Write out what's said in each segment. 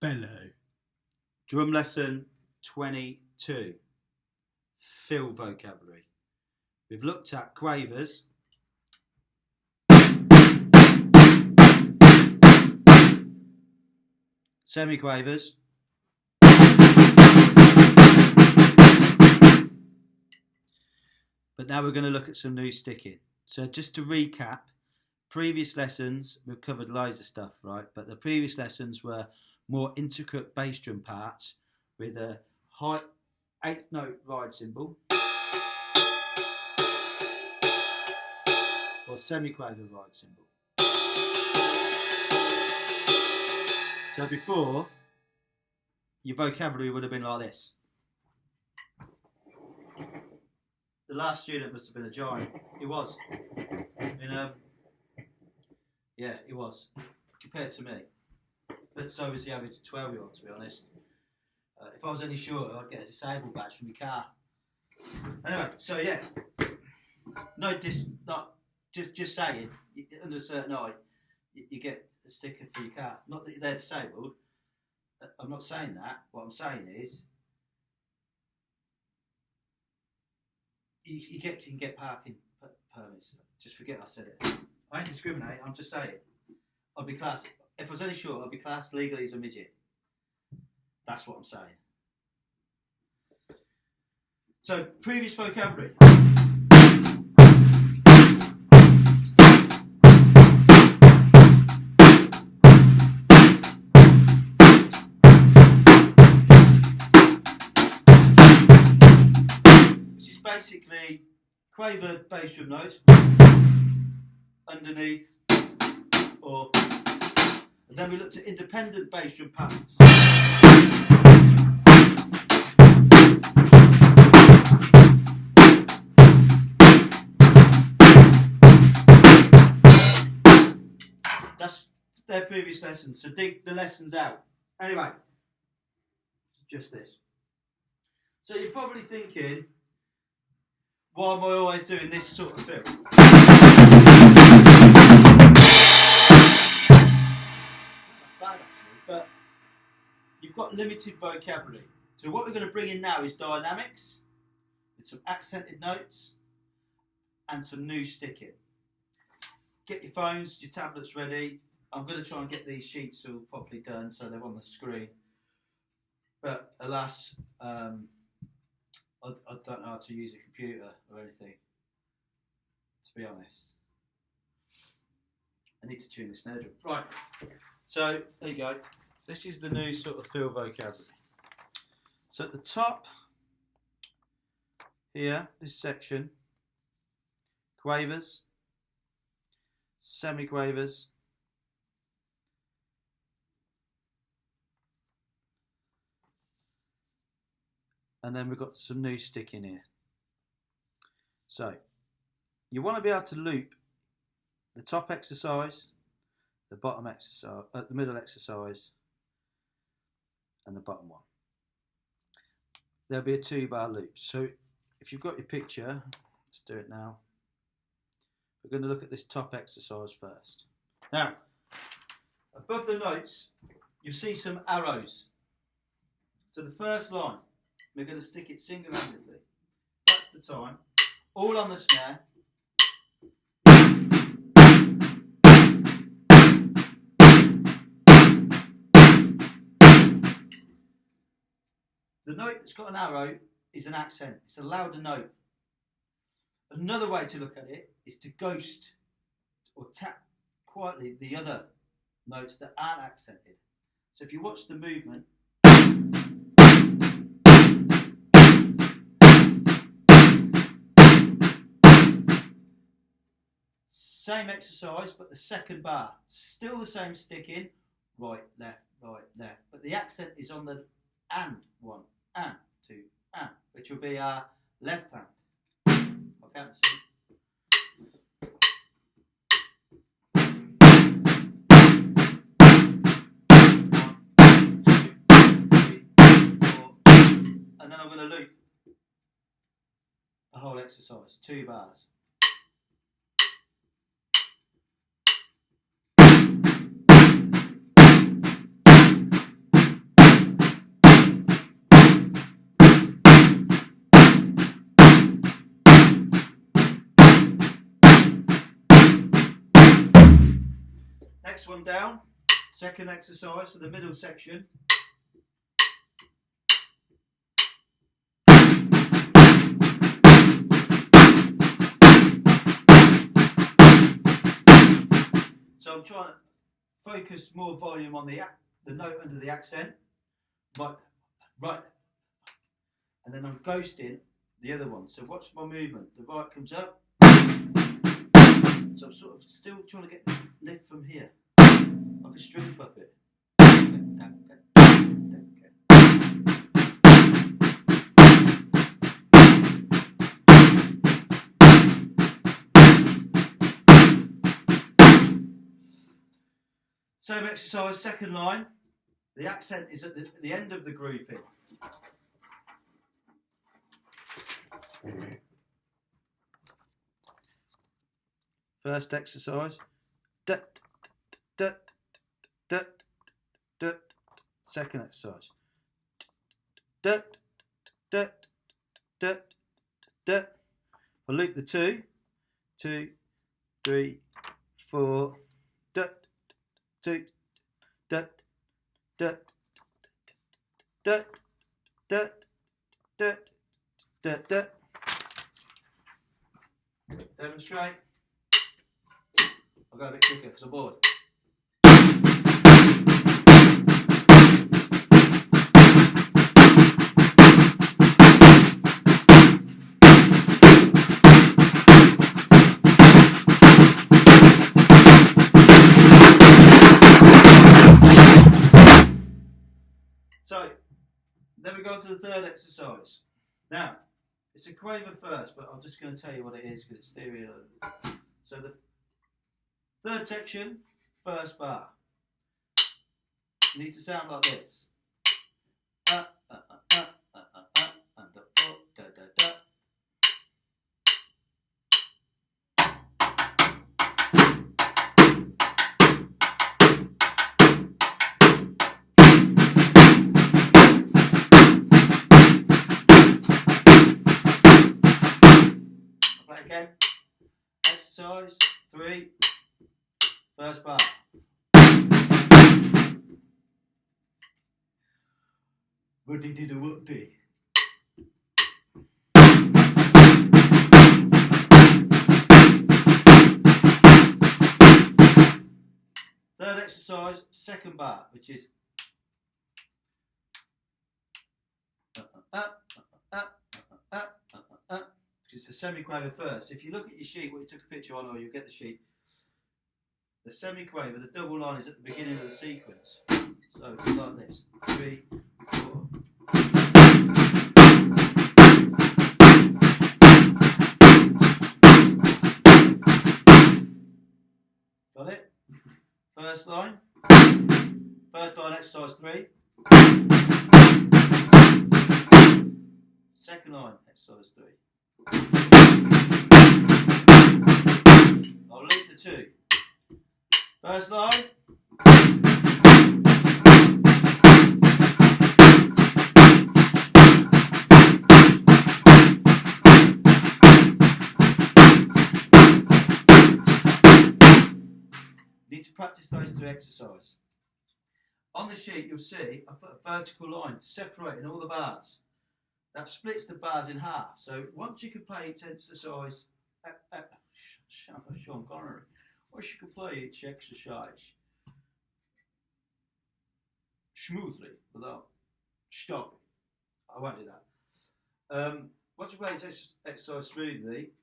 bellow. Drum lesson 22. Fill vocabulary. We've looked at quavers, semi-quavers, but now we're going to look at some new sticking. So just to recap, previous lessons we've covered loads of stuff, right? But the previous lessons were more intricate bass drum parts with a high 8th note ride cymbal or semi-quaver ride cymbal. So before, your vocabulary would have been like this. The last student must have been a giant. He was. Yeah, he was, compared to me. But so was the average 12-year-old, to be honest. If I was any shorter, I'd get a disabled badge from my car. Anyway, so yeah, just saying, under a certain height, you get a sticker for your car. Not that they're disabled. I'm not saying that. What I'm saying is, you can get parking permits. Just forget I said it. I ain't discriminate. I'm just saying. I'd be classed. If I was any short, I'd be classed legally as a midget. That's what I'm saying. So, previous vocabulary. Which is basically quaver bass drum notes underneath, and then we looked at independent bass drum patterns. That's their previous lessons, so dig the lessons out. Anyway, just this. So you're probably thinking, why am I always doing this sort of thing? Bad actually, but you've got limited vocabulary. So what we're going to bring in now is dynamics with some accented notes and some new sticking. Get your phones, your tablets ready. I'm going to try and get these sheets all properly done so they're on the screen. But alas, I don't know how to use a computer or anything, to be honest. I need to tune the snare drum. Right, so there you go. This is the new sort of fill vocabulary. So at the top here, this section, quavers, semi-quavers, and then we've got some new stick in here. So you want to be able to loop the top exercise, the bottom exercise, the middle exercise, and the bottom one. There'll be a 2-bar loop. So if you've got your picture, let's do it now. We're going to look at this top exercise first. Now, above the notes, you'll see some arrows. So the first line, we're going to stick it single-handedly. That's the time. All on the snare. The note that's got an arrow is an accent. It's a louder note. Another way to look at it is to ghost or tap quietly the other notes that aren't accented. So if you watch the movement, same exercise, but the second bar, still the same sticking, right, left, but the accent is on the and one, and two, and, which will be our left hand. I can't see. 1, 2, 3, 4, and then I'm going to loop the whole exercise, 2 bars. Next one down, second exercise, so the middle section. So I'm trying to focus more volume on the note under the accent, right, and then I'm ghosting the other one. So watch my movement. The right comes up, so I'm sort of still trying to get the lift from here, like a string puppet. Same exercise, second line. The accent is at the end of the grouping. First exercise. Second exercise. I loop the 2, 2, 3, 4. 2, demonstrate. I'll go a bit quicker because I'm bored. So, then we go on to the third exercise. Now, it's a quaver first, but I'm just going to tell you what it is because it's theory. So the third section, first bar, needs to sound like this. Again, exercise 3, first bar. Woody did a woody. Third exercise, second bar, which is it's the semi-quaver first. If you look at your sheet, what you took a picture on, or you'll get the sheet, the semi-quaver, the double line is at the beginning of the sequence. So it's like this, 3, 4. Got it? First line exercise 3. Second line exercise 3. I'll loop the 2. First line. You need to practice those 2 exercises. On the sheet you'll see I put a vertical line separating all the bars. That splits the bars in half. So once you can play each exercise, Sean Connery, once you can play each exercise smoothly without stopping, I won't do that. Once you play each exercise smoothly,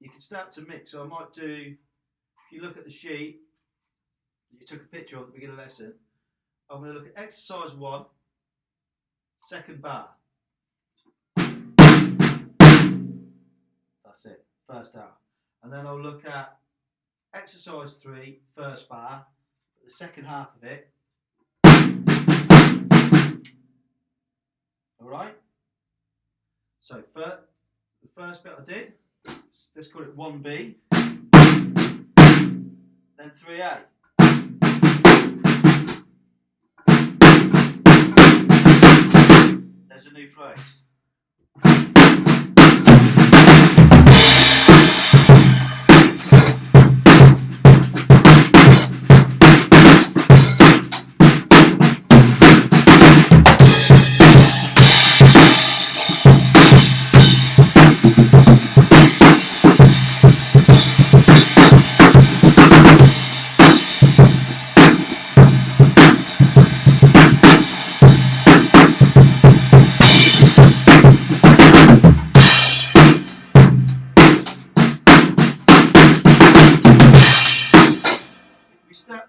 you can start to mix. So I might do, if you look at the sheet you took a picture of at the beginning of the lesson, I'm going to look at exercise 1, second bar. That's it, first half. And then I'll look at exercise 3, first bar, the second half of it. Alright? So the first bit I did, let's call it 1B, then 3A. There's a new phrase.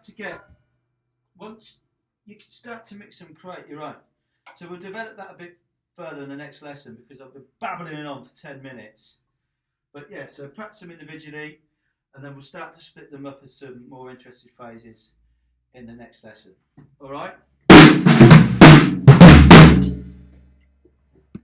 to get, once you can start to mix and create your own. So we'll develop that a bit further in the next lesson because I've been babbling on for 10 minutes. But yeah, so practice them individually and then we'll start to split them up as some more interesting phases in the next lesson. All right?